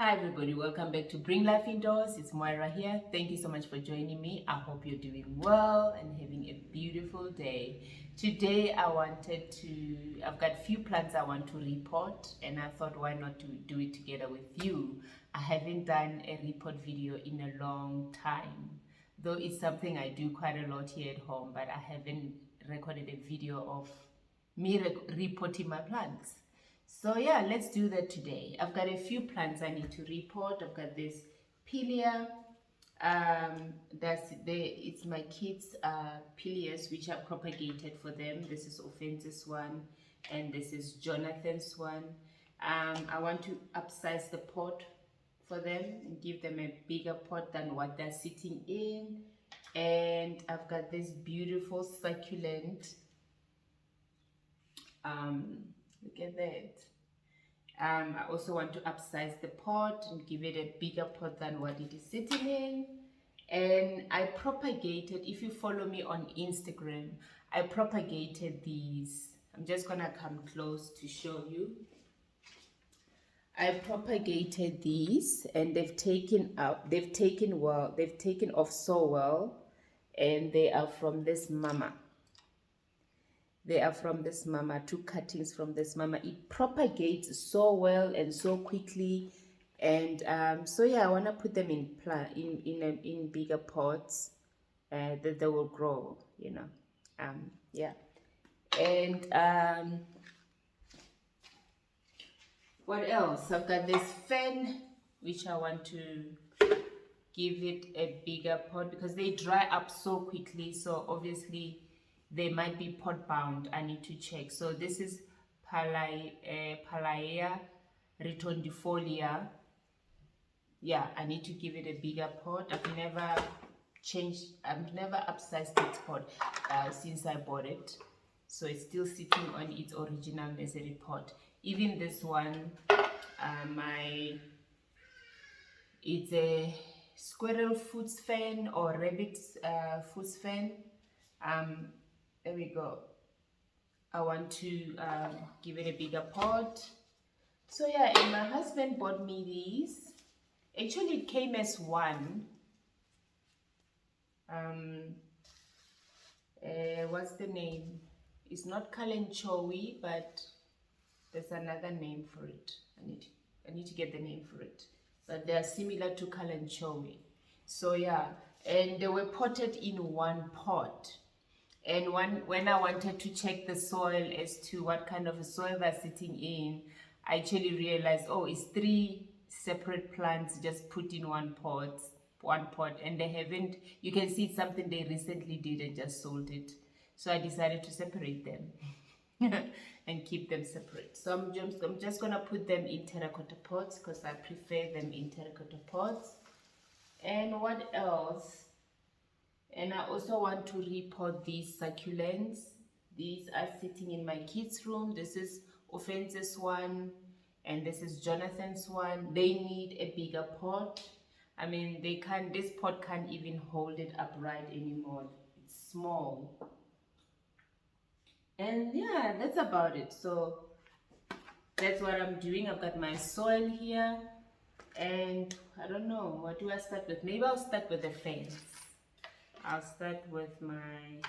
Hi everybody, welcome back to Bring Life Indoors. It's Moira here. Thank you so much for joining me. I hope you're doing well and having a beautiful day. Today I've got a few plants I want to repot, and I thought why not to do it together with you. I haven't done a repot video in a long time, though it's something I do quite a lot here at home, but I haven't recorded a video of me repotting my plants. So yeah, let's do that today. I've got a few plants I need to repot. I've got this pilia. It's my kids' pilias which are propagated for them. This is Offense's one, and this is Jonathan's one. I want to upsize the pot for them and give them a bigger pot than what they're sitting in. And I've got this beautiful succulent. Look at that. I also want to upsize the pot and give it a bigger pot than what it is sitting in. And I propagated, if you follow me on Instagram, I propagated these. I'm just gonna come close to show you. I propagated these and they've taken off so well, and they are from this mama. They are from this mama, two cuttings from this mama. It propagates so well and so quickly, and so yeah, I want to put them in bigger pots that they will grow, yeah. And what else? I've got this fan which I want to give it a bigger pot because they dry up so quickly, so obviously they might be pot bound. I need to check. So this is Palaea retondifolia. Yeah, I need to give it a bigger pot. I've never upsized its pot since I bought it, so it's still sitting on its original nursery pot. Even this one, it's a squirrel foot fan or rabbit foot fan. There we go. I want to give it a bigger pot. So yeah, and my husband bought me these. Actually, it came as one. What's the name? It's not kalenchowi, but there's another name for it. I need to get the name for it. But they are similar to kalenchowi. So yeah, and they were potted in one pot. And when I wanted to check the soil as to what kind of a soil they're sitting in, I actually realized, oh, it's 3 separate plants just put in one pot, and they haven't, you can see it's something they recently did and just sold it. So I decided to separate them and keep them separate. So I'm just gonna put them in terracotta pots because I prefer them in terracotta pots. And what else? And I also want to repot these succulents. These are sitting in my kids' room. This is Offense's one, and this is Jonathan's one. They need a bigger pot. I mean, this pot can't even hold it upright anymore. It's small. And yeah, that's about it. So that's what I'm doing. I've got my soil here, and I don't know, what do I start with? Maybe I'll start with the fence. I'll start with my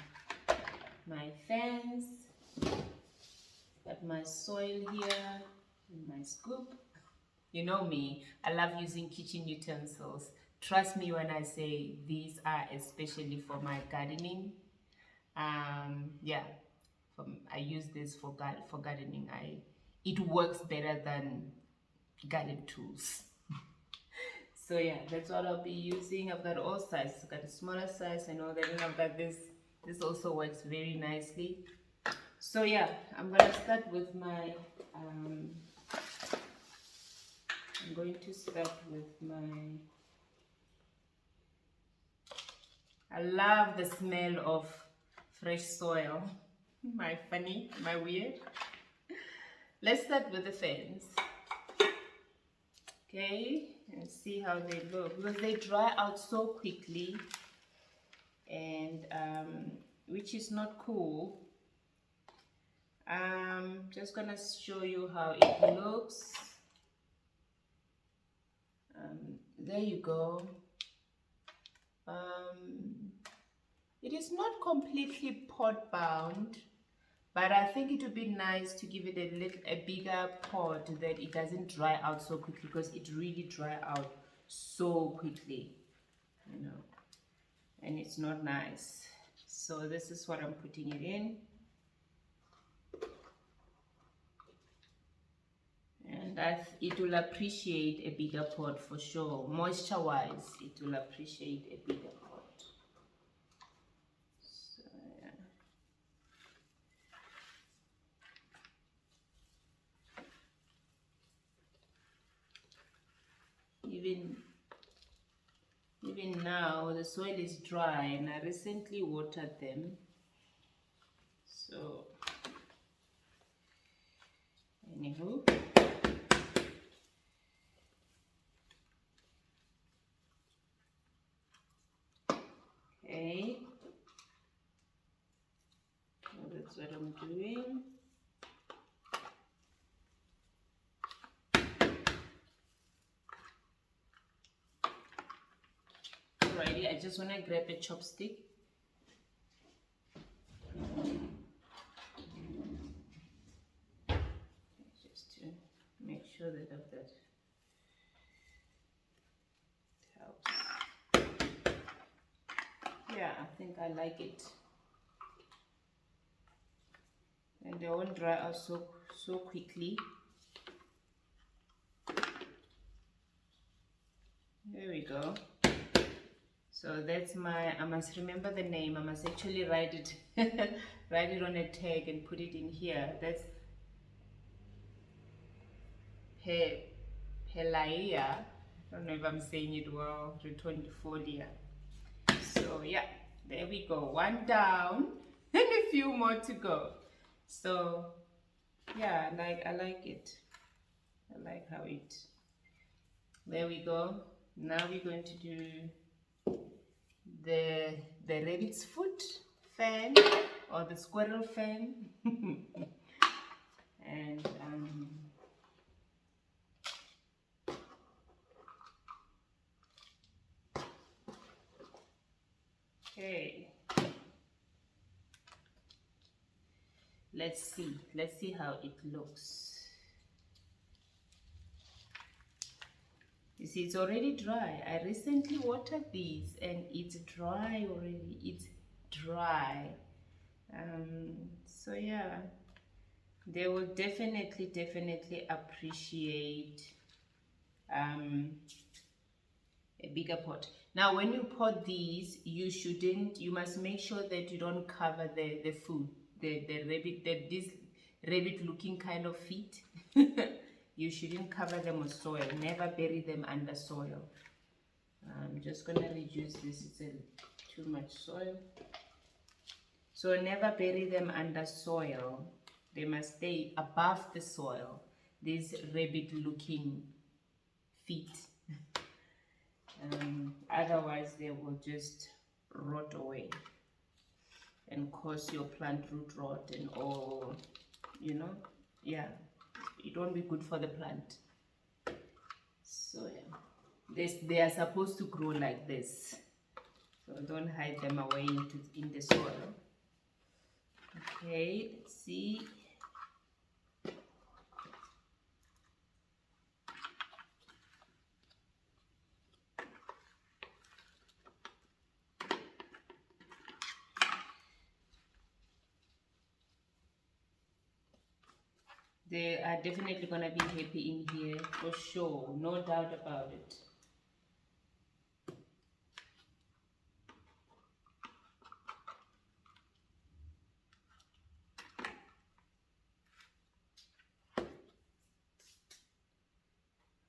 fence. Got my soil here, and my scoop. You know me, I love using kitchen utensils. Trust me when I say these are especially for my gardening. Yeah, I use this for gardening. It works better than garden tools. So yeah, that's what I'll be using. I've got all sizes. I've got a smaller size, I know that, and I've got this. This also works very nicely. So yeah, I'm gonna start with my I'm going to start with I love the smell of fresh soil. My weird. Let's start with the ferns. Okay, and see how they look, because they dry out so quickly, and which is not cool. Just gonna show you how it looks. there you go. It is not completely pot bound, but I think it would be nice to give it a bigger pot that it doesn't dry out so quickly, because it really dry out so quickly, you know, and it's not nice. So this is what I'm putting it in. And it will appreciate a bigger pot for sure. Moisture wise, it will appreciate a bigger pot. So, yeah. Even now the soil is dry, and I recently watered them. So anywho. Okay, so that's what I'm doing. Alrighty, I just want to grab a chopstick. Just to make sure that I've got helps. Yeah, I think I like it. And they won't dry out so quickly. There we go. So that's my, I must remember the name. I must actually write it write it on a tag and put it in here. That's Pelaia. I don't know if I'm saying it well. Retondifolia. So yeah, there we go. One down and a few more to go. So yeah, I like it. I like how it. There we go. Now we're going to do the rabbit's foot fan, or the squirrel fan. And okay, let's see how it looks. You see, it's already dry. I recently watered these and it's dry already. It's dry. So yeah, they will definitely appreciate a bigger pot. Now when you pot these, you must make sure that you don't cover the food, the rabbit, these rabbit looking kind of feet. You shouldn't cover them with soil. Never bury them under soil. I'm just gonna reduce this, it's too much soil. So never bury them under soil. They must stay above the soil, these rabbit looking feet. Otherwise they will just rot away and cause your plant root rot and all, you know. Yeah, it won't be good for the plant. So yeah, they are supposed to grow like this, so don't hide them away in the soil. Okay, let's see. They are definitely gonna be happy in here for sure, no doubt about it.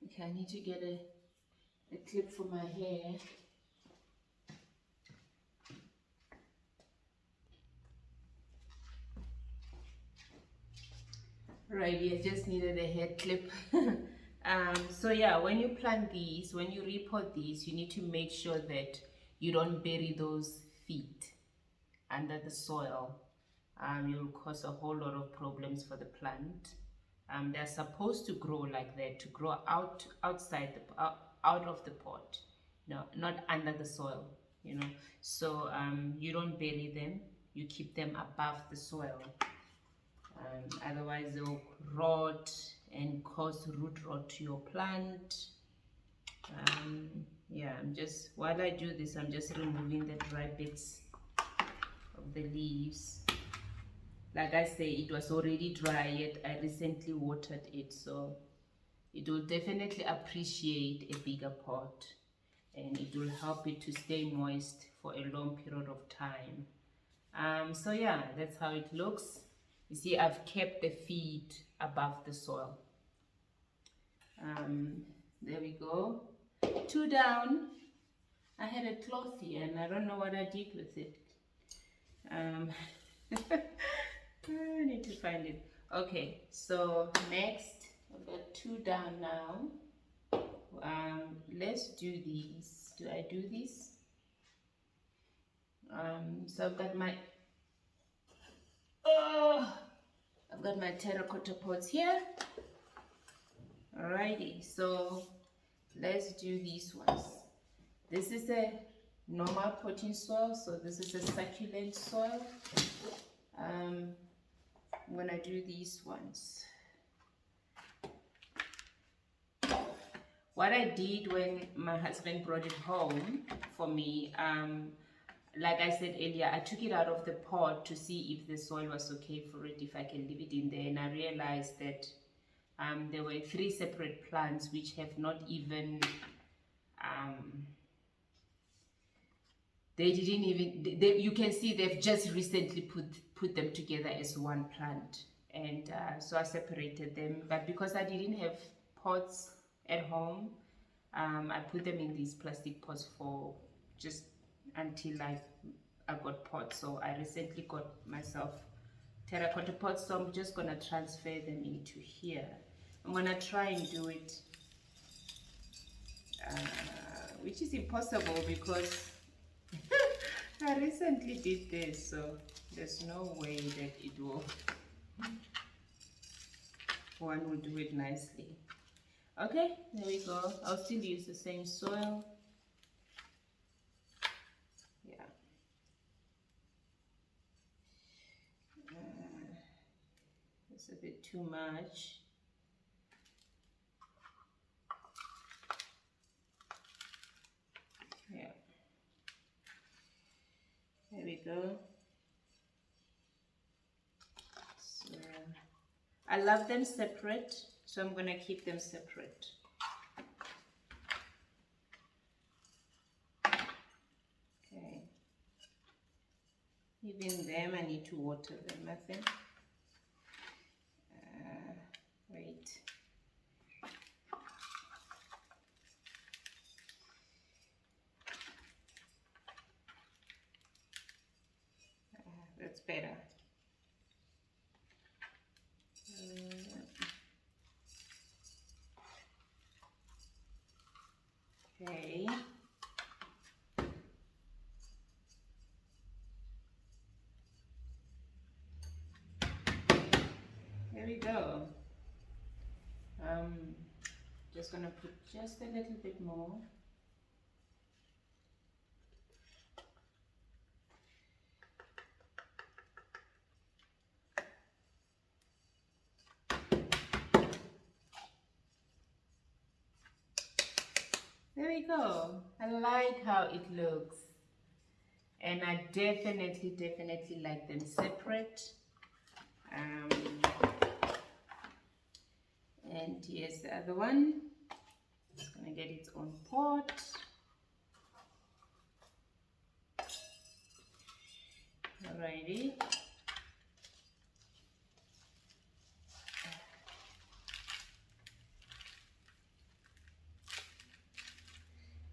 Okay, I need to get a clip for my hair. Right, I just needed a hair clip. So yeah, when you plant these, when you repot these, you need to make sure that you don't bury those feet under the soil. You'll cause a whole lot of problems for the plant. They're supposed to grow like that, to grow outside out of the pot, no, not under the soil, you know. So you don't bury them, you keep them above the soil. Otherwise they'll rot and cause root rot to your plant. Yeah, while I do this, I'm just removing the dry bits of the leaves. Like I say, it was already dry, yet I recently watered it, so it will definitely appreciate a bigger pot, and it will help it to stay moist for a long period of time. So yeah, that's how it looks. You see, I've kept the feet above the soil. There we go. 2 down. I had a cloth here and I don't know what I did with it. I need to find it. Okay, so next, I've got 2 down now. Let's do these. Do I do this? So I've got my terracotta pots here. Alrighty, so let's do these ones. This is a normal potting soil, so this is a succulent soil. I'm gonna do these ones. What I did when my husband brought it home for me, like I said earlier, I took it out of the pot to see if the soil was okay for it, if I can leave it in there, and I realized that there were 3 separate plants which have not even they didn't even, you can see they've just recently put them together as one plant, and so I separated them. But because I didn't have pots at home, I put them in these plastic pots for just until I got pots. So I recently got myself terracotta pots, so I'm just gonna transfer them into here. I'm gonna try and do it, which is impossible because I recently did this, so there's no way that one will do it nicely. Okay, there we go. I'll still use the same soil. Yeah. It's a bit too much. Yeah. There we go. So I love them separate, so I'm gonna keep them separate. Okay. Even them, I need to water them, I think. Wait. That's better. Okay. There we go. Just gonna put just a little bit more. There we go. I like how it looks. And I definitely like them separate. And here's the other one. It's gonna get its own pot. Alrighty.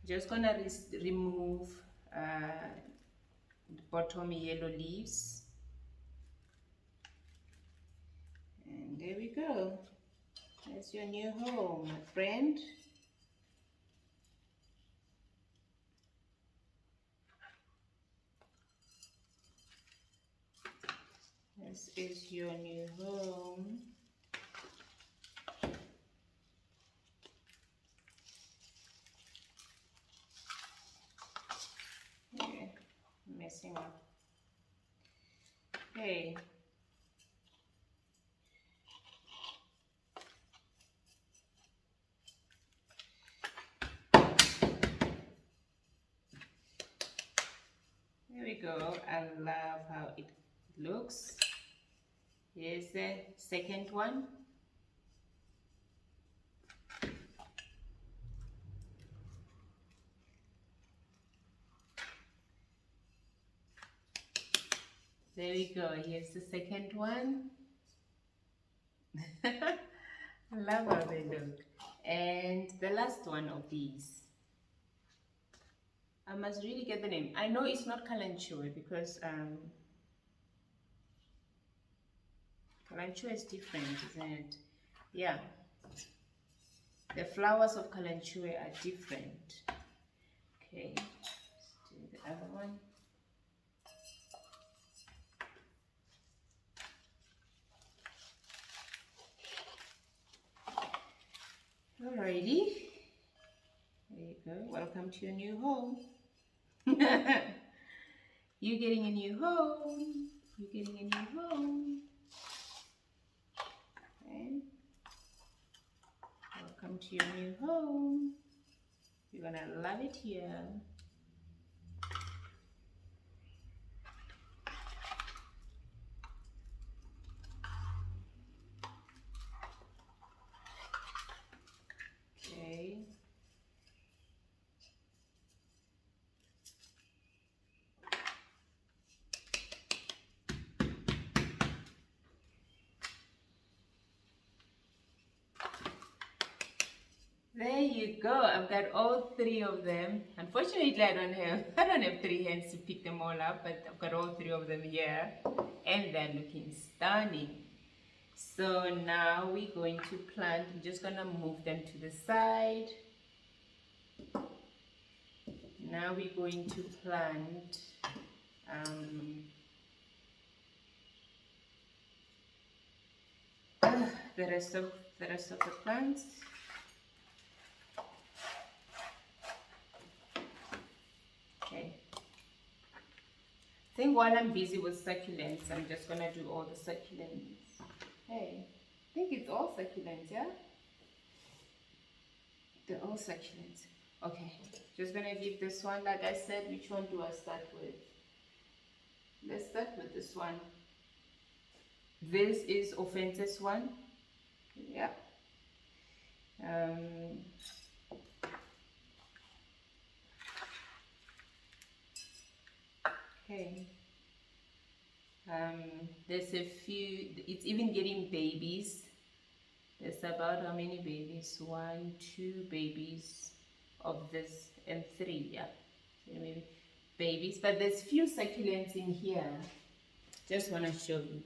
Just gonna remove the bottom yellow leaves. And there we go. That's your new home, my friend. This is your new home. go. I love how it looks. Here's the second one. There we go. Here's the second one. I love how they look. And the last one of these. I must really get the name. I know it's not kalanchoe because kalanchoe is different, isn't it? Yeah. The flowers of kalanchoe are different. Okay. Let's do the other one. Alrighty. There you go. Welcome to your new home. You're getting a new home. You're getting a new home. Okay. Welcome to your new home. You're gonna love it here. Okay. There you go. I've got all three of them. Unfortunately, I don't have 3 hands to pick them all up, but I've got all 3 of them here, and they're looking stunning. So now we're going to plant. I'm just gonna move them to the side. Now we're going to plant the rest of the plants. Okay. I think while I'm busy with succulents, I'm just gonna do all the succulents. Hey, I think it's all succulents, yeah? They're all succulents. Okay, just gonna give this one, like I said, which one do I start with? Let's start with this one. This is Offenses one. Yeah. Okay. There's a few, it's even getting babies. There's about how many babies? 1, 2 babies of this, and 3, yeah. So maybe babies, but there's few succulents in here. Just want to show you.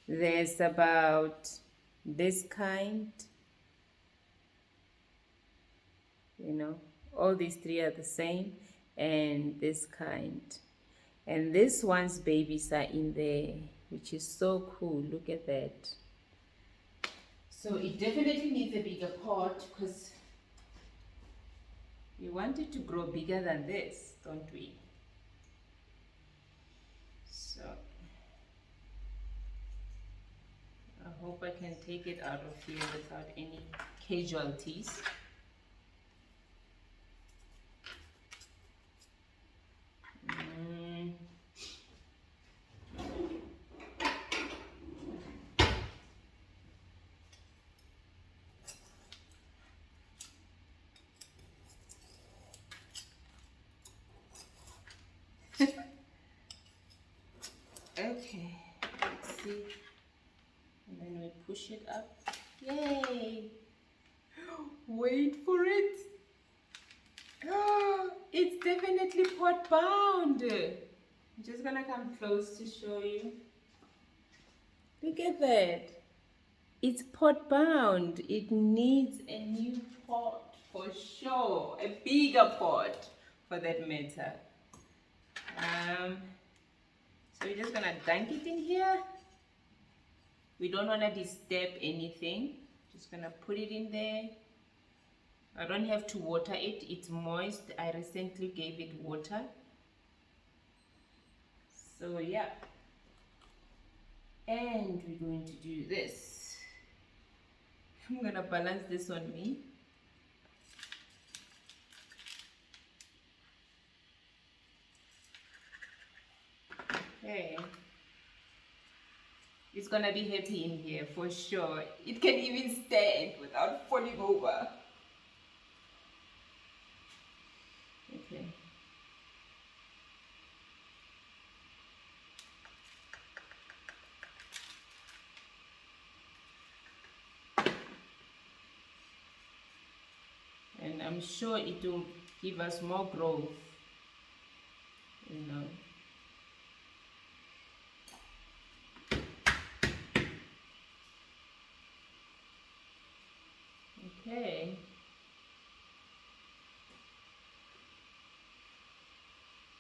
There's about this kind, you know, all these 3 are the same, and this kind. And this one's babies are in there, which is so cool. Look at that. So it definitely needs a bigger pot because we want it to grow bigger than this, don't we? So I hope I can take it out of here without any casualties. Okay, let's see. And then we push it up. Yay! Wait for it. Oh, it's definitely pot bound. I'm just gonna come close to show you. Look at that. It's pot bound. It needs a new pot for sure. A bigger pot for that matter. So we're just gonna dunk it in here. We don't wanna disturb anything. Just gonna put it in there. I don't have to water it. It's moist. I recently gave it water. So yeah. And we're going to do this. I'm gonna balance this on me. Okay. It's gonna be happy in here for sure. It can even stand without falling over. Okay. And I'm sure it will give us more growth, you know. Okay.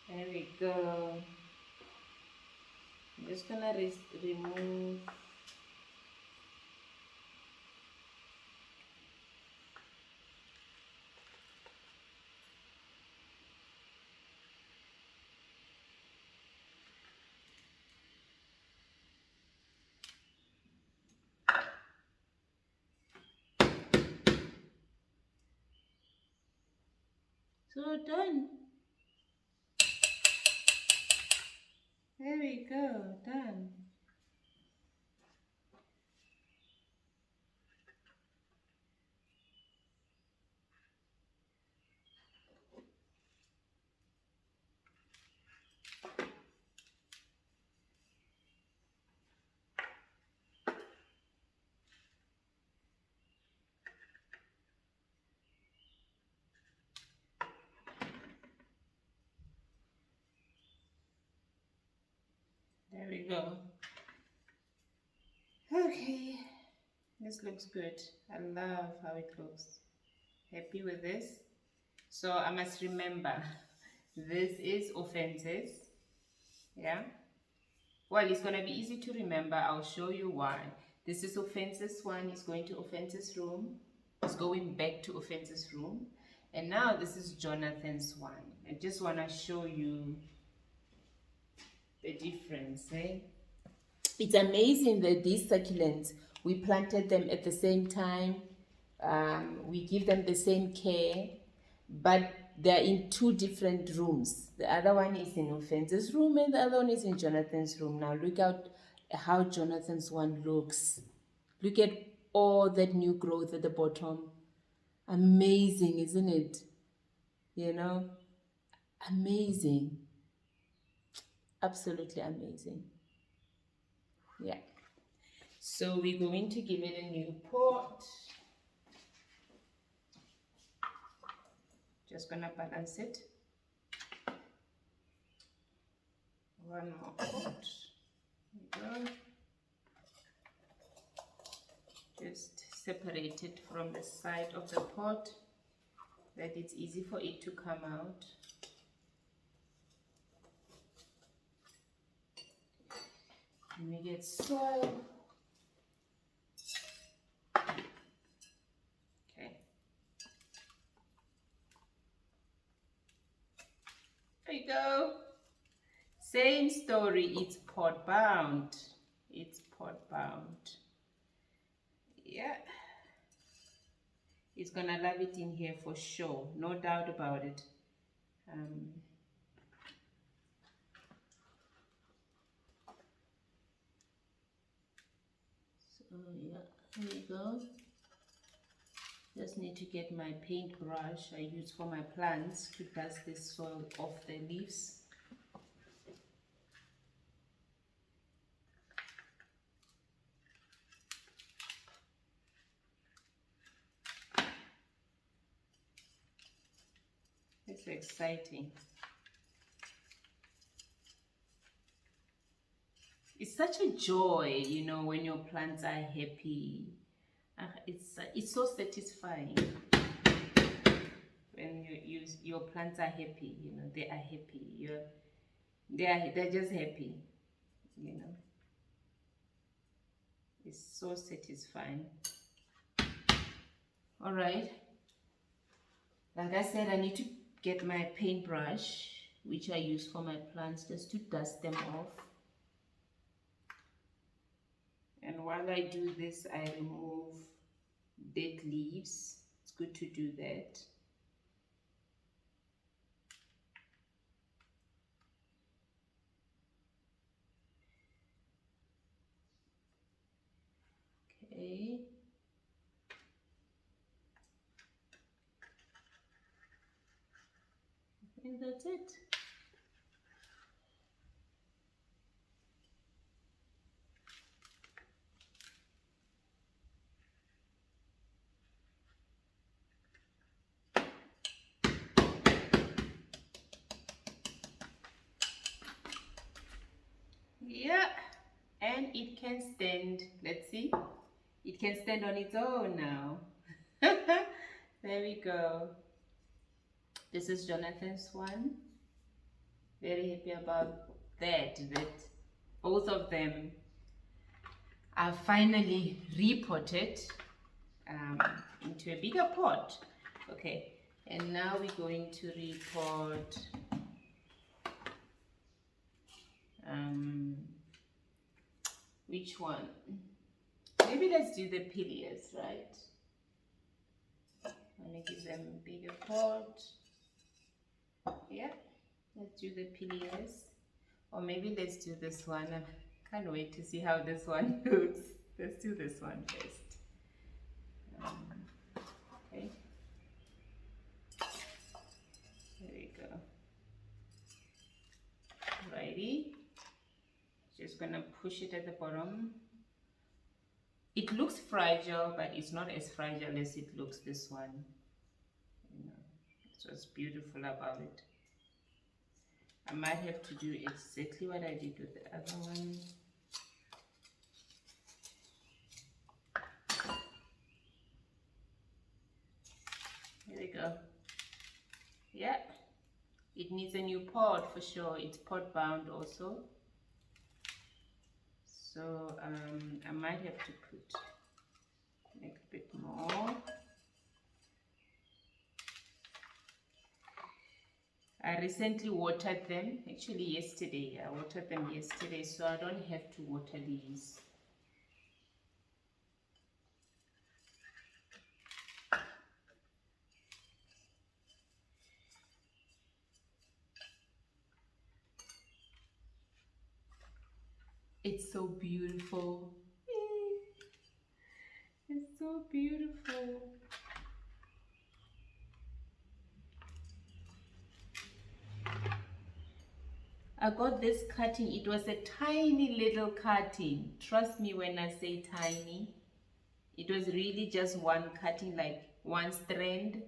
There we go. I'm just gonna remove. So done. There we go, done. There we go. Okay, this looks good. I love how it looks. Happy with this? So I must remember, this is offenses, yeah? Well, it's gonna be easy to remember. I'll show you why. This is offenses 1, is going to offenses room. It's going back to offenses room. And now this is Jonathan's 1. I just wanna show you the difference, eh? It's amazing that these succulents, we planted them at the same time. We give them the same care, but they're in 2 different rooms. The other one is in Offense's room and the other one is in Jonathan's room. Now look at how Jonathan's one looks. Look at all that new growth at the bottom. Amazing, isn't it? You know, amazing. Absolutely amazing. Yeah. So we're going to give it a new pot. Just gonna balance it. One more pot. There we go. Just separate it from the side of the pot, that it's easy for it to come out. And we get soil. Okay. There you go. Same story, it's pot bound. It's pot bound. Yeah. It's gonna love it in here for sure, no doubt about it. So yeah, here we go. Just need to get my paintbrush I use for my plants to dust this soil off the leaves. It's exciting. It's such a joy, you know, when your plants are happy. It's so satisfying when your plants are happy. You know, they are happy. They're just happy. You know, it's so satisfying. All right. Like I said, I need to get my paintbrush, which I use for my plants, just to dust them off. And while I do this, I remove dead leaves. It's good to do that. And that's it. Yeah, and it can stand. Let's see. It can stand on its own now. There we go. This is Jonathan's one. Very happy about that both of them are finally repotted into a bigger pot. Okay, and now we're going to repot which one? Maybe let's do the pillias, right? I'm gonna give them a bigger pot. Yeah, let's do the pillias. Or maybe let's do this one. I can't wait to see how this one looks. Let's do this one first. Okay. There we go. Righty. Just gonna push it at the bottom. It looks fragile, but it's not as fragile as it looks, this one. You know, that's what's beautiful about it. I might have to do exactly what I did with the other one. There we go. Yeah, it needs a new pot for sure. It's pot bound also. So I might have to make a bit more. I recently watered them, actually yesterday. I watered them yesterday, so I don't have to water these. It's so beautiful. It's so beautiful. I got this cutting. It was a tiny little cutting. Trust me when I say tiny. It was really just one cutting, like one strand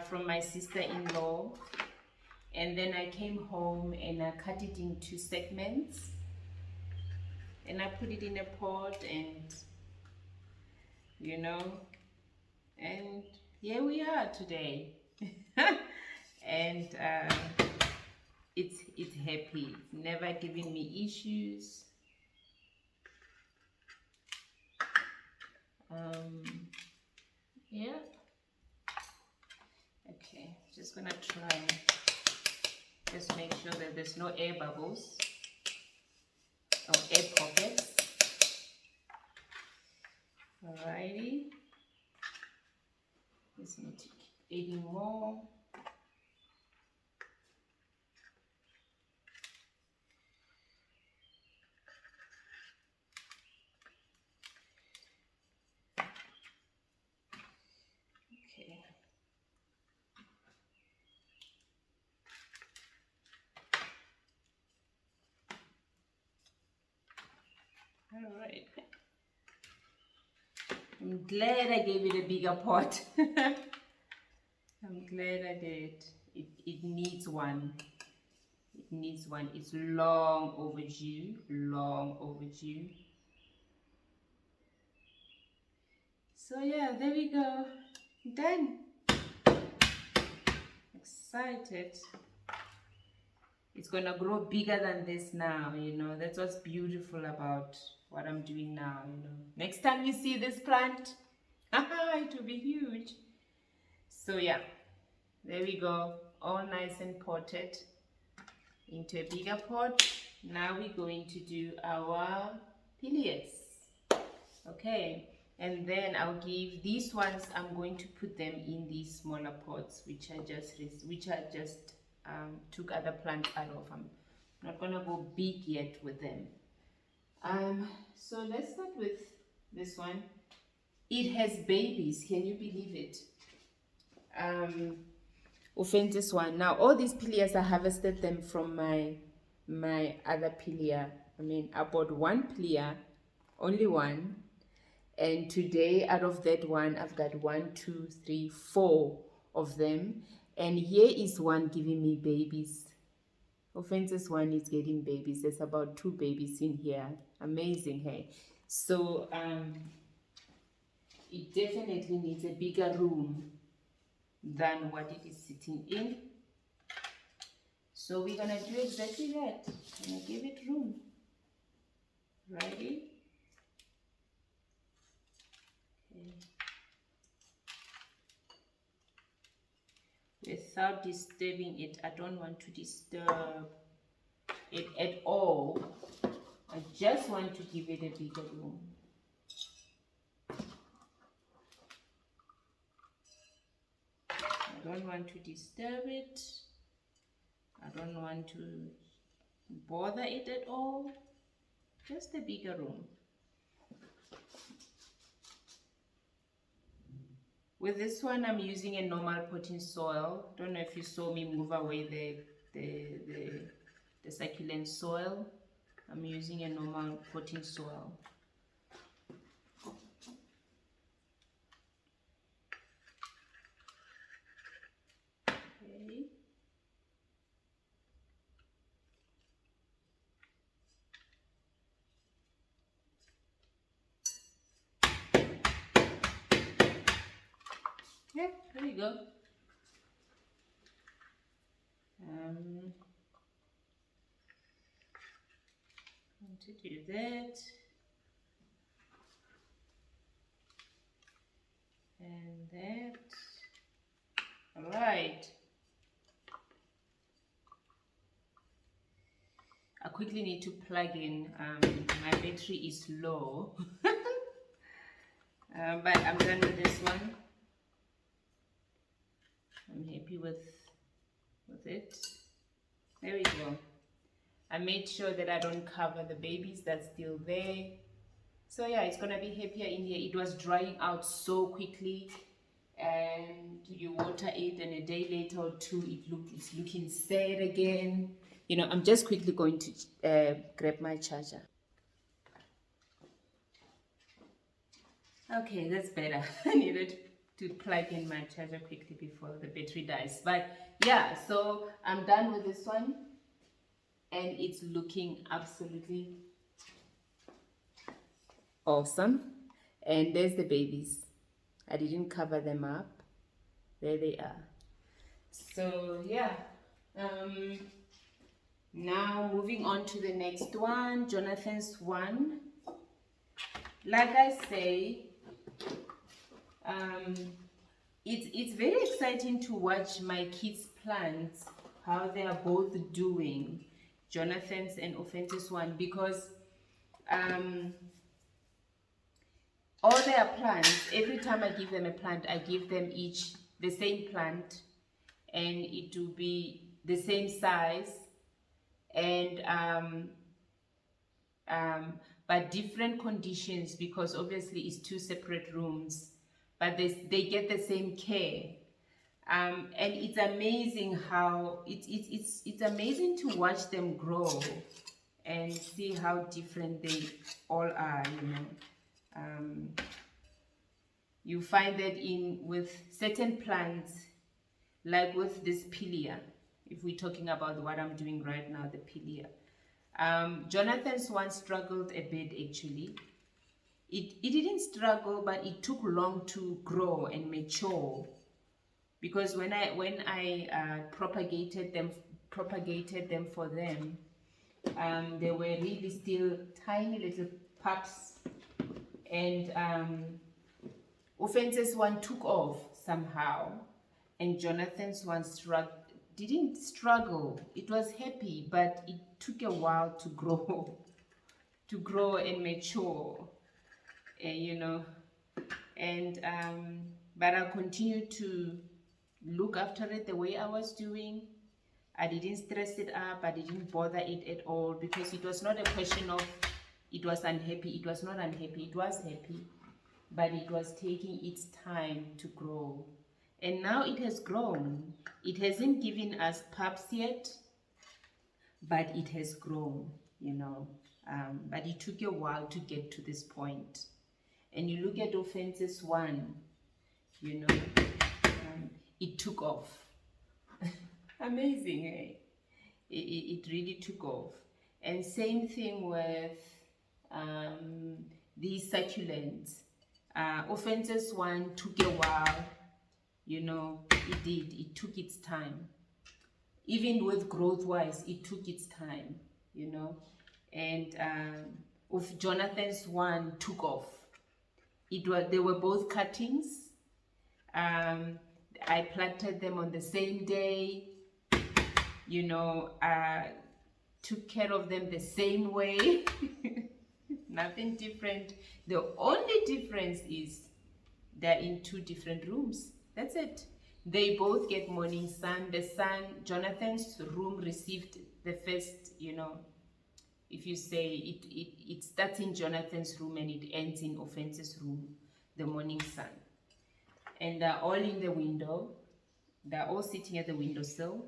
from my sister-in-law. And then I came home and I cut it into segments. And I put it in a pot and, you know, and here we are today. And it's happy. It's never giving me issues. Yeah. Okay, just gonna try. Just make sure that there's no air bubbles or air pockets. Alrighty. Just need to keep adding more. Okay. Alright. I'm glad I gave it a bigger pot. I'm glad I did. It needs one. It needs one. It's long overdue. Long overdue. So yeah, there we go. Done. Excited. It's gonna grow bigger than this now, you know. That's what's beautiful about what I'm doing now, you know. Next time you see this plant, it will be huge. So yeah, there we go. All nice and potted into a bigger pot. Now we're going to do our pillias. Okay, and then I'll give these ones, I'm going to put them in these smaller pots which I just took other plants out of. I'm not gonna go big yet with them. So let's start with this one. It has babies, can you believe it? Offenses one. Now all these pillias, I harvested them from my other pillia. I mean, I bought one pillia, only one, and today out of that one I've got 1, 2, 3, 4 of them, and here is one giving me babies. Offenses one is getting babies. There's about 2 babies in here. Amazing, hey? So it definitely needs a bigger room than what it is sitting in. So we're gonna do exactly that. Gonna give it room. Ready? Okay. Without disturbing it. I don't want to disturb it at all. I just want to give it a bigger room. I don't want to disturb it. I don't want to bother it at all. Just a bigger room. With this one, I'm using a normal potting soil. Don't know if you saw me move away the succulent soil. I'm using a normal potting soil. Okay. Yeah, there you go. Going to do that. And that. All right. I quickly need to plug in. My battery is low. But I'm done with this one. I'm happy with it. There we go. I made sure that I don't cover the babies that's still there. So yeah, it's gonna be happier in here. It was drying out so quickly, and you water it, and a day later or two, it's looking sad again. You know, I'm just quickly going to grab my charger. Okay, that's better. I needed to plug in my charger quickly before the battery dies. But yeah, so I'm done with this one, and it's looking absolutely awesome. And there's the babies. I didn't cover them up. There they are. So yeah, now moving on to the next one, Jonathan's one. Like I say, it's very exciting to watch my kids' plants, how they are both doing, Jonathan's and Offenses one, because all their plants, every time I give them a plant, I give them each the same plant, and it will be the same size, and but different conditions, because obviously it's 2 separate rooms, but they get the same care. And it's amazing how it's amazing to watch them grow and see how different they all are, you know. You find that with certain plants, like with this pillia, if we're talking about what I'm doing right now, the pillia. Jonathan's one struggled a bit actually. It didn't struggle, but it took long to grow and mature. Because when I propagated them for them, they were really still tiny little pups, and Offenses one took off somehow, and Jonathan's one didn't struggle. It was happy, but it took a while to grow, and mature, you know. And but I'll continue to look after it the way I was doing. I didn't stress it up. I didn't bother it at all, because it was not a question of it was unhappy. It was not unhappy. It was happy, but it was taking its time to grow. And now it has grown. It hasn't given us pups yet, but it has grown, you know. But it took a while to get to this point. And you look at offenses 1, you know, it took off. Amazing, eh? It really took off. And same thing with these succulents. Offenses 1 took a while, you know, it did. It took its time. Even with growth-wise, it took its time, you know. And of Jonathan's 1 took off. They were both cuttings. I planted them on the same day, you know, took care of them the same way. Nothing different. The only difference is they're in 2 different rooms. That's it. They both get morning sun. The sun, Jonathan's room received the first, you know, if you say it starts in Jonathan's room and it ends in Offense's room, the morning sun. And they're all in the window. They're all sitting at the windowsill.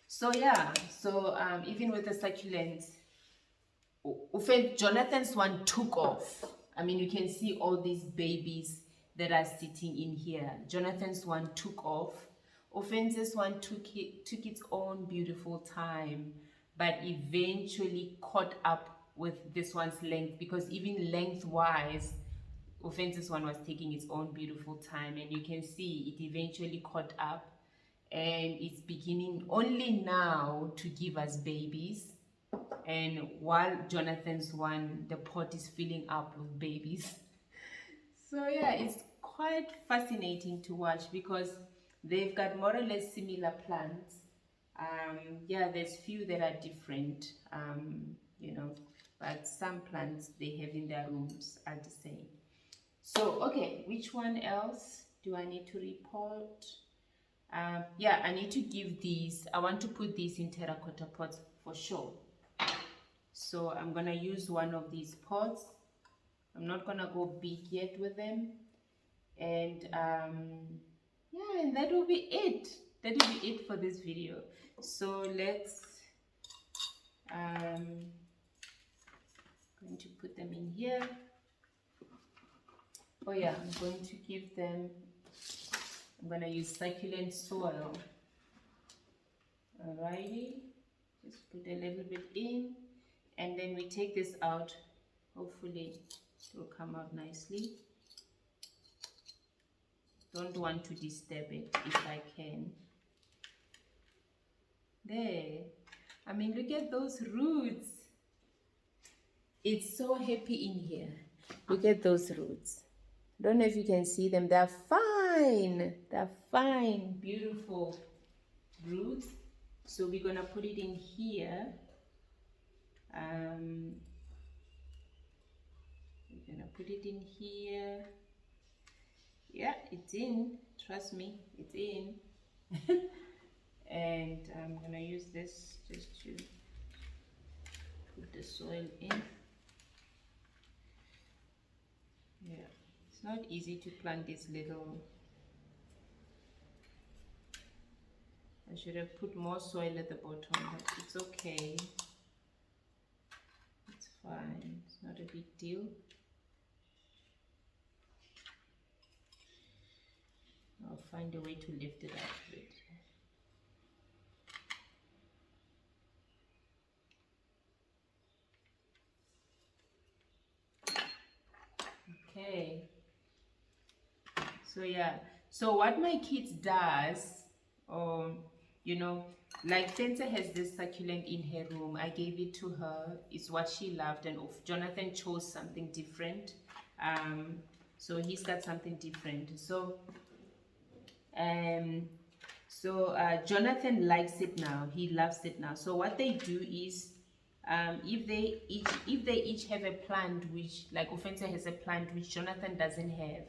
So yeah, so even with the succulents, Jonathan's 1 took off. I mean, you can see all these babies that are sitting in here. Jonathan's 1 took off. Offense's 1 took its own beautiful time, but eventually caught up with this one's length, because even lengthwise, Offense's 1 was taking its own beautiful time, and you can see it eventually caught up, and it's beginning only now to give us babies. And while Jonathan's 1, the pot is filling up with babies. So yeah, it's quite fascinating to watch because they've got more or less similar plants. Yeah, there's few that are different, you know, but some plants they have in their rooms are the same. So, okay, which one else do I need to report? Yeah, I need to give these, I want to put these in terracotta pots for sure. So I'm gonna use one of these pots. I'm not gonna go big yet with them. And yeah, and that will be it. That will be it for this video. So let's going to put them in here. Oh yeah, I'm going to give them, I'm gonna use succulent soil. Alrighty, just put a little bit in, and then we take this out. Hopefully it will come out nicely. Don't want to disturb it if I can. There. I mean, look at those roots. It's so happy in here. Look at those roots. Don't know if you can see them. They're fine. They're fine, beautiful roots. So we're gonna put it in here. We're gonna put it in here. Yeah, it's in. Trust me, it's in. And I'm gonna use this just to put the soil in. Yeah, it's not easy to plant this little. I should have put more soil at the bottom, but it's okay. It's fine. It's not a big deal. I'll find a way to lift it up a bit. Okay. So yeah. So what my kids does, you know, like Fencer has this succulent in her room. I gave it to her. It's what she loved, and Jonathan chose something different. So he's got something different. So Jonathan likes it now. He loves it now. So what they do is, if they each have a plant which, like Offense has a plant which Jonathan doesn't have,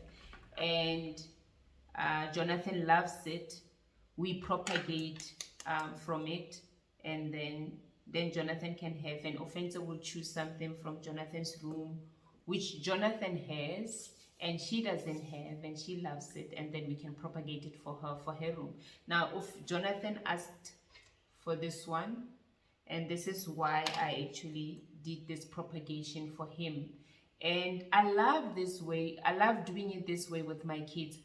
and Jonathan loves it, we propagate from it, and then Jonathan can have, and Offense will choose something from Jonathan's room which Jonathan has, and she doesn't have, and she loves it, and then we can propagate it for her room. Now, if Jonathan asked for this one, and this is why I actually did this propagation for him. And I love this way. I love doing it this way with my kids.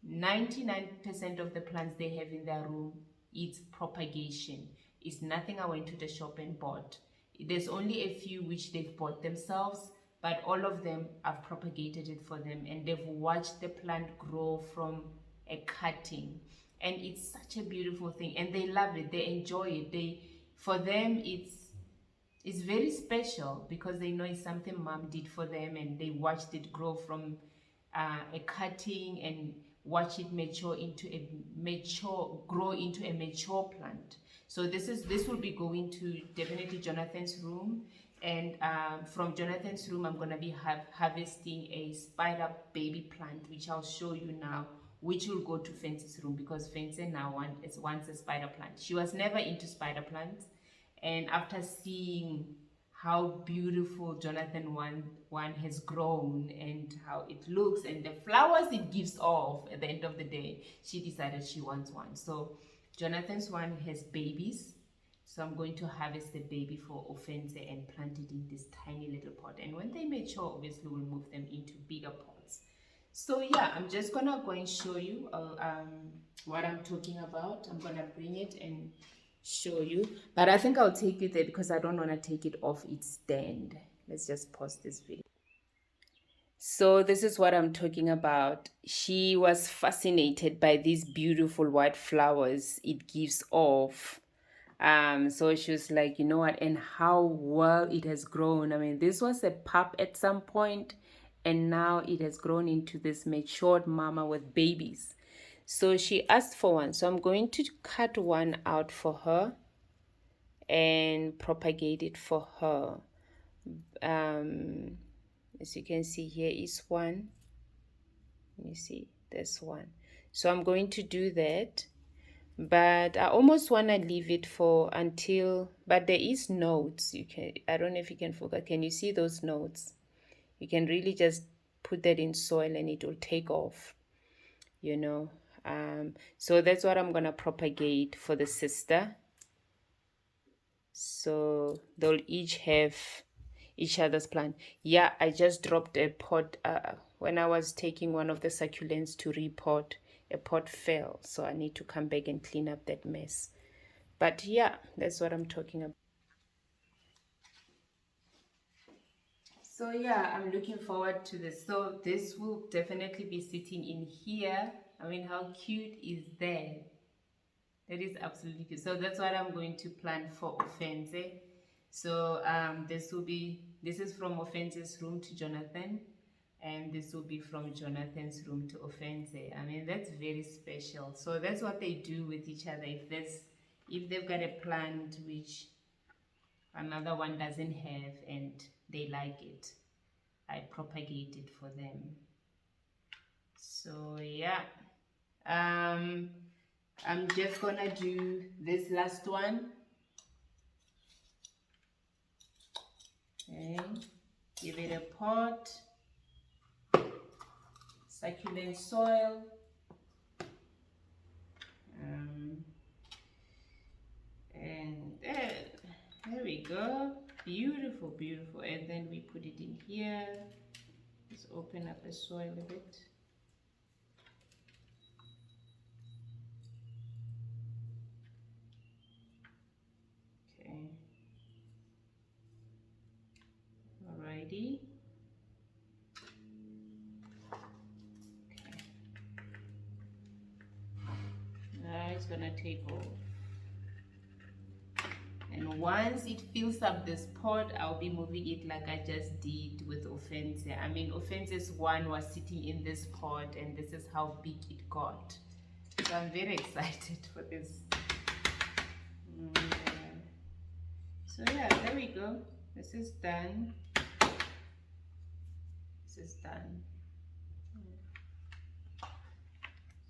99% of the plants they have in their room is propagation. It's nothing I went to the shop and bought. There's only a few which they've bought themselves, but all of them I've propagated it for them, and they've watched the plant grow from a cutting. And it's such a beautiful thing, and they love it, they enjoy it. For them it's very special because they know it's something mom did for them, and they watched it grow from a cutting and watch it grow into a mature plant. So this will be going to definitely Jonathan's room, and from Jonathan's room I'm going to be harvesting a spider baby plant, which I'll show you now, which will go to Fancy's room, because Fancy now wants a spider plant. She was never into spider plants, and after seeing how beautiful Jonathan one has grown and how it looks and the flowers it gives off at the end of the day, she decided she wants one. So Jonathan's one has babies, so I'm going to harvest the baby for Offense and plant it in this tiny little pot, and when they mature, obviously we'll move them into bigger pots. So yeah, I'm just gonna go and show you what I'm talking about. I'm gonna bring it and show you, but I think I'll take it there because I don't want to take it off its stand. Let's just pause this video. So this is what I'm talking about. She was fascinated by these beautiful white flowers it gives off. So she was like, you know what, and how well it has grown. I mean, this was a pup at some point, and now it has grown into this matured mama with babies. So she asked for one, so I'm going to cut one out for her and propagate it for her. As you can see, here is one. You see, there's one. So I'm going to do that, but I almost want to leave it for until, but there is nodes. I don't know if you can focus. Can you see those nodes? You can really just put that in soil and it will take off, you know. So that's what I'm gonna propagate for the sister. So they'll each have each other's plant. Yeah, I just dropped a pot when I was taking one of the succulents to repot. A pot fell, so I need to come back and clean up that mess. But yeah, that's what I'm talking about. So yeah, I'm looking forward to this. So this will definitely be sitting in here. I mean, how cute is that? That is absolutely cute. So that's what I'm going to plant for Offense. So this is from Offense's room to Jonathan, and this will be from Jonathan's room to Offense. I mean, that's very special. So that's what they do with each other. If they've got a plant which another one doesn't have and they like it, I propagate it for them. So yeah, I'm just gonna do this last one. Okay, give it a pot, succulent soil, and there we go. Beautiful, beautiful. And then we put it in here. Let's open up the soil a bit. Okay. Alrighty. Okay. Now it's gonna take off. And once it fills up this pot, I'll be moving it like I just did with Offense. I mean, Offense's one was sitting in this pot, and this is how big it got. So I'm very excited for this. So yeah, there we go. This is done. This is done.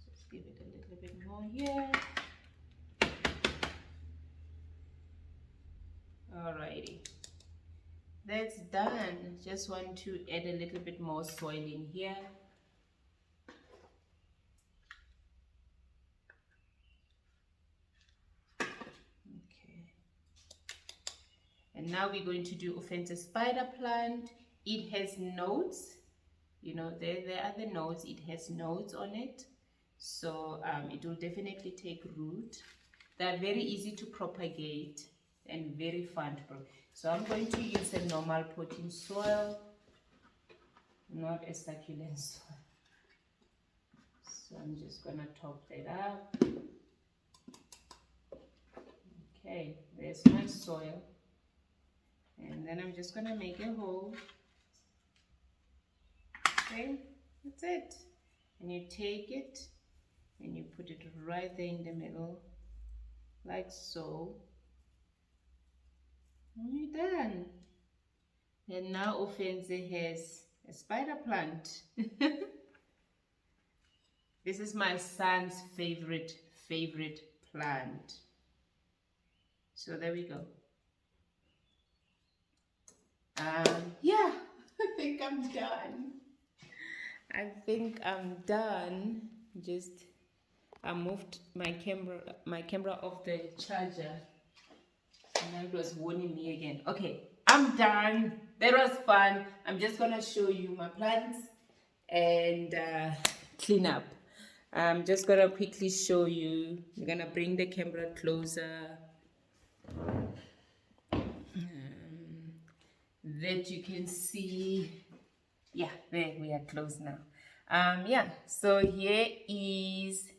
Just give it a little bit more here. Alrighty. that's done. Just want to add a little bit more soil in here. Okay. And now we're going to do offensive spider plant. It has nodes. You know, there are the nodes. It has nodes on it. So it will definitely take root. They're very easy to propagate and very fun to propagate. So I'm going to use a normal potting soil, not a succulent soil. So I'm just gonna top that up. Okay, there's my soil. And then I'm just gonna make a hole. Okay, that's it. And you take it and you put it right there in the middle, like so. And you're done. And now Offense has a spider plant. This is my son's favorite plant. So there we go. Yeah, I think I'm done. I think I'm done. Just I moved my camera off the charger. And now it was warning me again. Okay, I'm done. That was fun. I'm just gonna show you my plants and clean up. I'm just gonna quickly show you. We're gonna bring the camera closer. That you can see. Yeah, there we are close now. Yeah, so here is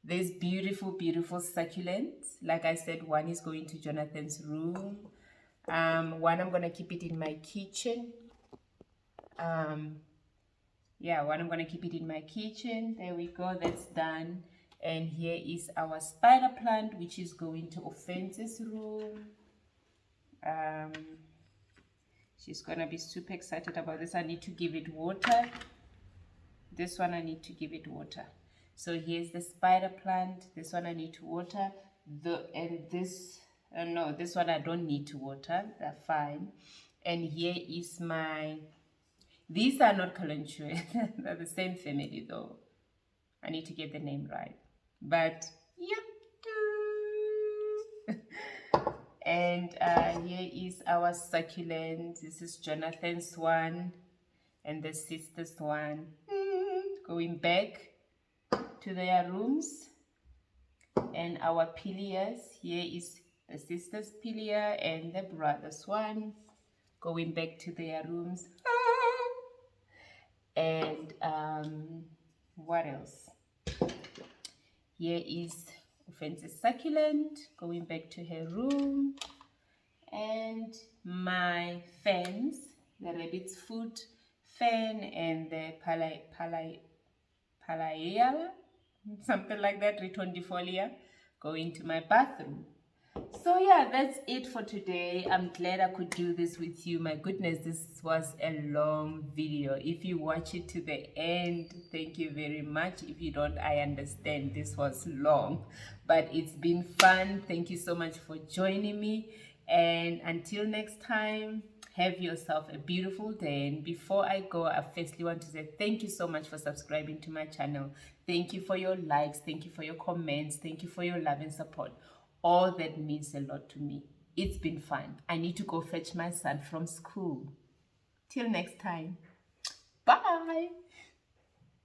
this beautiful succulents. Like I said, one is going to Jonathan's room. One I'm gonna keep it in my kitchen. Yeah, one I'm gonna keep it in my kitchen. There we go, that's done. And here is our spider plant, which is going to Offense's room. She's gonna be super excited about this. I need to give it water. This one I need to give it water. So here's the spider plant. This one I need to water. This one I don't need to water. They're fine. And here is my. These are not calendula. They're the same family though. I need to get the name right. But yeah. And here is our succulent. This is Jonathan's one and the sister's one. Going back to their rooms. And our pillias. Here is the sister's pillia and the brother's one. Going back to their rooms. And what else? Here is Offense's succulent going back to her room, and my fans, the rabbit's foot fan and the palaiala, something like that, retondifolia, going to my bathroom. So yeah, that's it for today. I'm glad I could do this with you. My goodness, this was a long video. If you watch it to the end, thank you very much. If you don't, I understand this was long, but it's been fun. Thank you so much for joining me. And until next time, have yourself a beautiful day. And before I go, I firstly want to say thank you so much for subscribing to my channel. Thank you for your likes. Thank you for your comments. Thank you for your love and support. All that means a lot to me. It's been fun. I need to go fetch my son from school. Till next time. Bye.